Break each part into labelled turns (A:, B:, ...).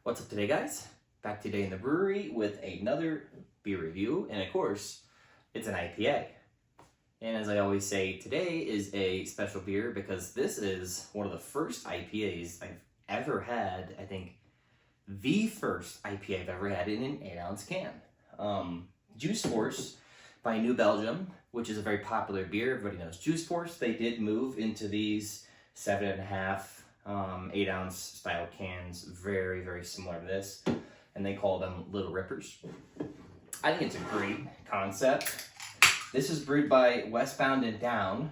A: What's up today, guys? Back today in the brewery with another beer review, and of course, it's an IPA. And as I always say, today is a special beer because this is one of the first IPAs I've ever had. I think the first IPA I've ever had in an 8-ounce can. Juice Force by New Belgium, which is a very popular beer. Everybody knows Juice Force. They did move into these 7.5 8-ounce style cans, very, very similar to this, and they call them Little Rippers. I think it's a great concept. This is brewed by Westbound and Down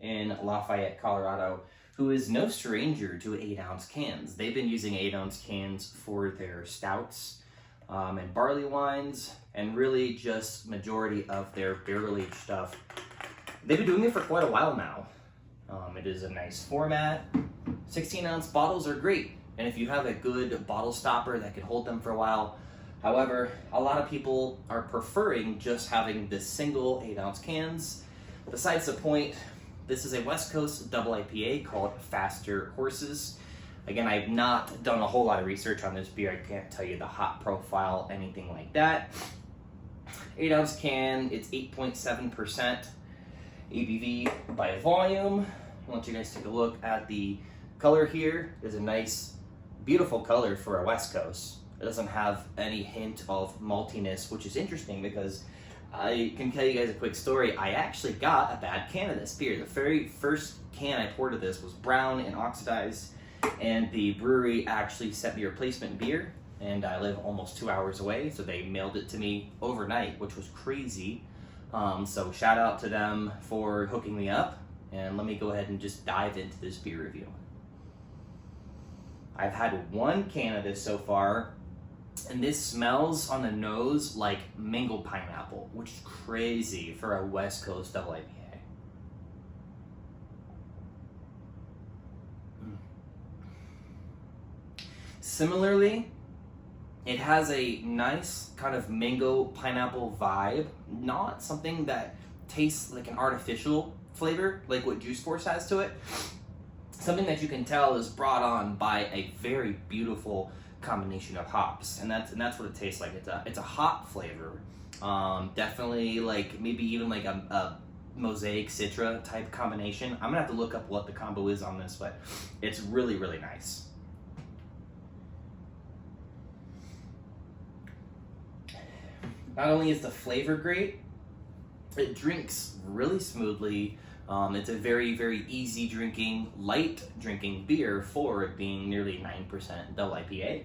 A: in Lafayette, Colorado, who is no stranger to 8-ounce cans. They've been using 8-ounce cans for their stouts and barley wines, and really just majority of their barrel-aged stuff. They've been doing it for quite a while now. It is a nice format. 16-ounce bottles are great, and if you have a good bottle stopper that can hold them for a while. However, a lot of people are preferring just having the single 8-ounce cans. Besides the point, this is a West Coast double IPA called Faster Horses. Again, I've not done a whole lot of research on this beer. I can't tell you the hop profile, anything like that. 8-ounce can, it's 8.7% ABV by volume. I want you guys to take a look at the color here. It's a nice, beautiful color for a West Coast. It doesn't have any hint of maltiness, which is interesting because I can tell you guys a quick story. I actually got a bad can of this beer. The very first can I poured of this was brown and oxidized, and the brewery actually sent me a replacement beer, and I live almost 2 hours away, so they mailed it to me overnight, which was crazy. So shout out to them for hooking me up, and let me go ahead and just dive into this beer review. I've had one can of this so far, and this smells on the nose like mangled pineapple, which is crazy for a West Coast double IPA. Similarly, it has a nice kind of mango pineapple vibe, not something that tastes like an artificial flavor like what Juice Force has to it. Something that you can tell is brought on by a very beautiful combination of hops, and that's what it tastes like. It's a hop flavor, definitely like maybe even like a mosaic citra type combination. I'm gonna have to look up what the combo is on this, but it's really, really nice. Not only is the flavor great, it drinks really smoothly. It's a very, very easy drinking, light drinking beer for it being nearly 9% double IPA.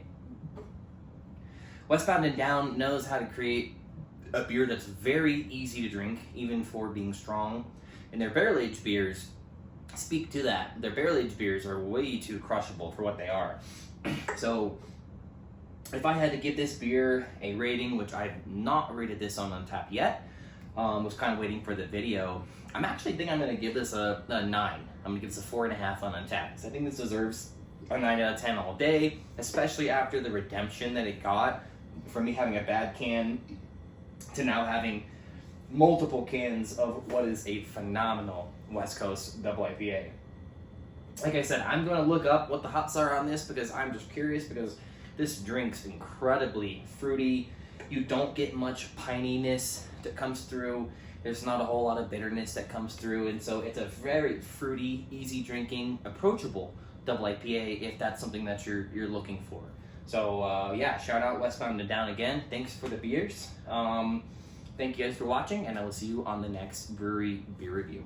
A: Westbound and Down knows how to create a beer that's very easy to drink, even for being strong. And their barrel-aged beers speak to that. Their barrel-aged beers are way too crushable for what they are. So if I had to give this beer a rating, which I've not rated this on Untappd yet, was kind of waiting for the video, I'm actually think I'm going to give this a 9. I'm going to give this a 4.5 on Untappd. I think this deserves a 9 out of 10 all day, especially after the redemption that it got from me having a bad can to now having multiple cans of what is a phenomenal West Coast double IPA. Like I said, I'm going to look up what the hops are on this because I'm just curious, because this drink's incredibly fruity. You don't get much pininess that comes through. There's not a whole lot of bitterness that comes through, and so it's a very fruity, easy drinking, approachable double IPA if that's something that you're looking for. So yeah, shout out Westbound and Down again. Thanks for the beers. Thank you guys for watching, and I will see you on the next brewery beer review.